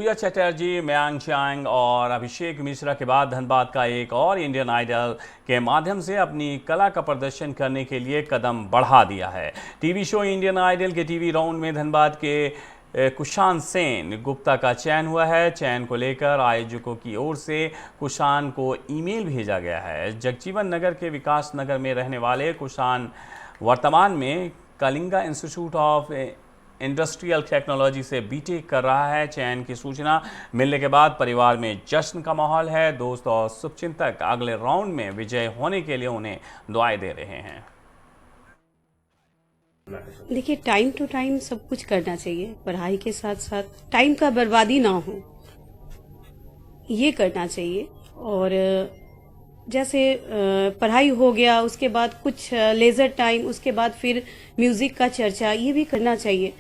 सूर्या चटर्जी, मयांक चांग और अभिषेक मिश्रा के बाद धनबाद का एक और इंडियन आइडल के माध्यम से अपनी कला का प्रदर्शन करने के लिए कदम बढ़ा दिया है। टीवी शो इंडियन आइडल के टीवी राउंड में धनबाद के कुशान सेन गुप्ता का चयन हुआ है। चयन को लेकर आयोजकों की ओर से कुशान को ईमेल भेजा गया है। जगजीवन नगर के विकास नगर में रहने वाले कुशान वर्तमान में Kalinga institute of industrial technology से बीटेक कर रहा है। चयन की सूचना मिलने के बाद परिवार में जश्न का माहौल है। दोस्त और शुभचिंतक अगले राउंड में विजय होने के लिए उन्हें दुआएं दे रहे हैं। देखिए, टाइम टू टाइम सब कुछ करना चाहिए। पढ़ाई के साथ साथ टाइम का बर्बादी ना हो, ये करना चाहिए। और जैसे पढ़ाई हो गया, उसके बाद कुछ लेजर टाइम, उसके बाद फिर म्यूजिक का चर्चा, ये भी करना चाहिए।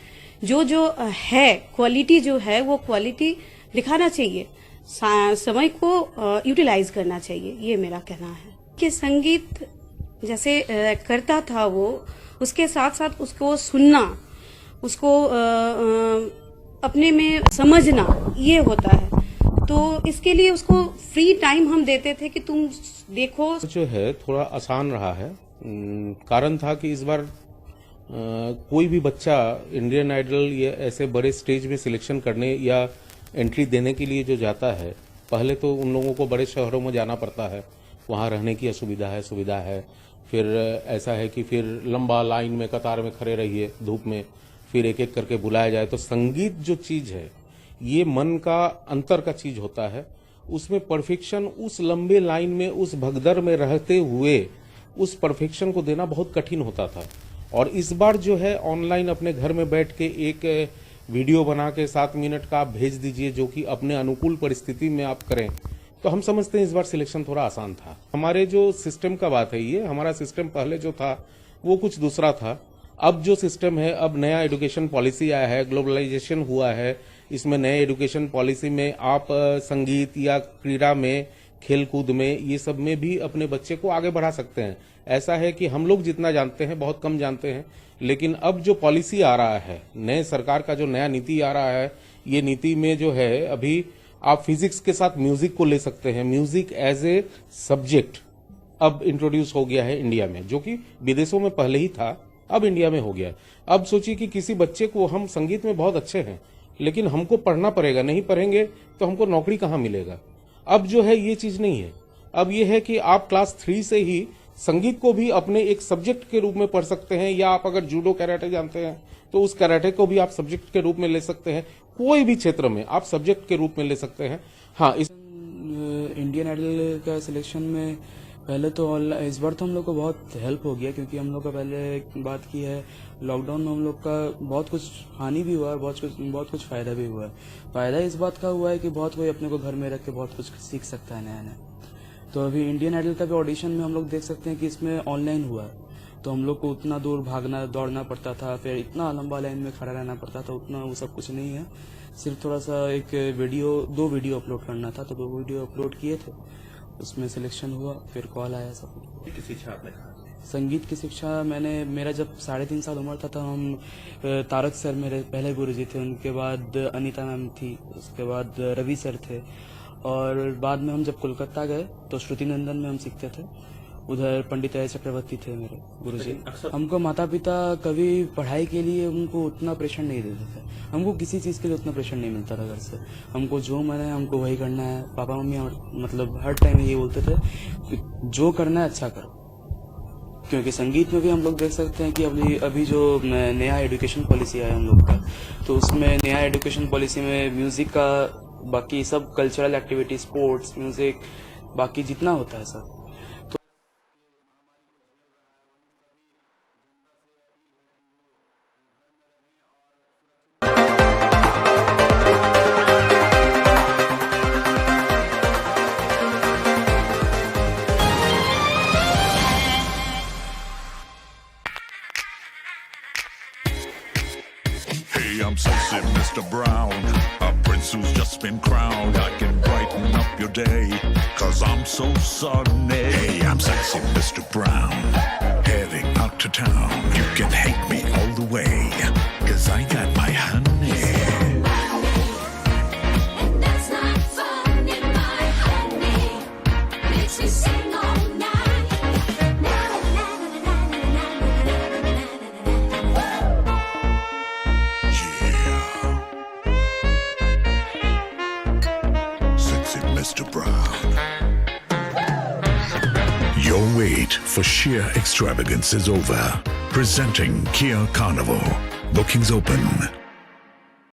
जो है क्वालिटी, जो है वो क्वालिटी दिखाना चाहिए। समय को यूटिलाइज करना चाहिए, ये मेरा कहना है। कि संगीत जैसे करता था वो, उसके साथ साथ उसको सुनना, उसको अपने में समझना, ये होता है। तो इसके लिए उसको फ्री टाइम हम देते थे कि तुम देखो। जो है थोड़ा आसान रहा है। कारण था कि इस बार कोई भी बच्चा इंडियन आइडल या ऐसे बड़े स्टेज में सिलेक्शन करने या एंट्री देने के लिए जो जाता है, पहले तो उन लोगों को बड़े शहरों में जाना पड़ता है, वहाँ रहने की सुविधा है। फिर ऐसा है कि फिर लंबा लाइन में कतार में खड़े रहिए धूप में, फिर एक एक करके बुलाया जाए। तो संगीत जो चीज है, ये मन का अंतर का चीज होता है। उसमें परफेक्शन, उस लंबे लाइन में, उस भगदड़ में रहते हुए उस परफेक्शन को देना बहुत कठिन होता था। और इस बार जो है ऑनलाइन अपने घर में बैठ के एक वीडियो बना के 7 मिनट का आप भेज दीजिए, जो कि अपने अनुकूल परिस्थिति में आप करें, तो हम समझते हैं इस बार सिलेक्शन थोड़ा आसान था। हमारे जो सिस्टम का बात है, ये हमारा सिस्टम पहले जो था वो कुछ दूसरा था। अब जो सिस्टम है, अब नया एजुकेशन पॉलिसी आया है, ग्लोबलाइजेशन हुआ है। इसमें नए एजुकेशन पॉलिसी में आप संगीत या क्रीड़ा में, खेलकूद में, ये सब में भी अपने बच्चे को आगे बढ़ा सकते हैं। ऐसा है कि हम लोग जितना जानते हैं बहुत कम जानते हैं, लेकिन अब जो पॉलिसी आ रहा है, नए सरकार का जो नया नीति आ रहा है, ये नीति में जो है अभी आप फिजिक्स के साथ म्यूजिक को ले सकते हैं। म्यूजिक एज ए सब्जेक्ट अब इंट्रोड्यूस हो गया है इंडिया में, जो कि विदेशों में पहले ही था, अब इंडिया में हो गया। अब सोचिए कि किसी बच्चे को, हम संगीत में बहुत अच्छे हैं लेकिन हमको पढ़ना पड़ेगा, नहीं पढ़ेंगे तो हमको नौकरी कहाँ मिलेगा। अब जो है ये चीज नहीं है। अब ये है कि आप क्लास 3 से ही संगीत को भी अपने एक सब्जेक्ट के रूप में पढ़ सकते हैं, या आप अगर जूडो कैराटे जानते हैं तो उस कैराटे को भी आप सब्जेक्ट के रूप में ले सकते हैं। कोई भी क्षेत्र में आप सब्जेक्ट के रूप में ले सकते हैं। हाँ, इस इंडियन आइडल का सिलेक्शन में पहले तो इस बार तो हम लोग को बहुत हेल्प हो गया, क्योंकि हम लोग का पहले बात की है, लॉकडाउन में हम लोग का बहुत कुछ हानि भी हुआ है, बहुत कुछ फायदा भी हुआ है। फायदा इस बात का हुआ है कि बहुत कोई अपने को घर में रख के बहुत कुछ सीख सकता है नया नया। तो अभी इंडियन आइडल का भी ऑडिशन में हम लोग देख सकते हैं कि इसमें ऑनलाइन हुआ है, तो हम लोग को उतना दूर भागना दौड़ना पड़ता था, फिर इतना लंबा लाइन में खड़ा रहना पड़ता था, उतना वो सब कुछ नहीं है। सिर्फ थोड़ा सा एक दो वीडियो अपलोड करना था, तो 2 वीडियो अपलोड किए थे, उसमें सिलेक्शन हुआ, फिर कॉल आया सब। शिक्षा आपने कहा? संगीत की शिक्षा मेरा जब 3.5 साल उम्र था, तो हम तारक सर मेरे पहले गुरुजी थे, उनके बाद अनीता मैम थी, उसके बाद रवि सर थे, और बाद में हम जब कोलकाता गए तो श्रुति नंदन में हम सीखते थे। उधर पंडित अजय चक्रवर्ती थे मेरे गुरुजी। हमको माता पिता कभी पढ़ाई के लिए उनको उतना प्रेशर नहीं देते थे, हमको किसी चीज के लिए उतना प्रेशर नहीं मिलता था घर से। हमको जो मन है हमको वही करना है। पापा मम्मी मतलब हर टाइम ये बोलते थे कि जो करना है अच्छा करो। क्योंकि संगीत में भी हम लोग देख सकते हैं कि अभी जो नया एजुकेशन पॉलिसी आया हम लोग का, तो उसमें नया एजुकेशन पॉलिसी में म्यूजिक का, बाकी सब कल्चरल एक्टिविटी, स्पोर्ट्स, म्यूजिक, बाकी जितना होता है सब। Hey, I'm sexy Mr. Brown, a prince who's just been crowned. I can brighten up your day, 'cause I'm so sunny. Hey, I'm sexy Mr. Brown, heading out to town. You can hate me all the way, 'cause I got my honey. wait for sheer extravagance is over. Presenting Kia Carnival. Bookings open.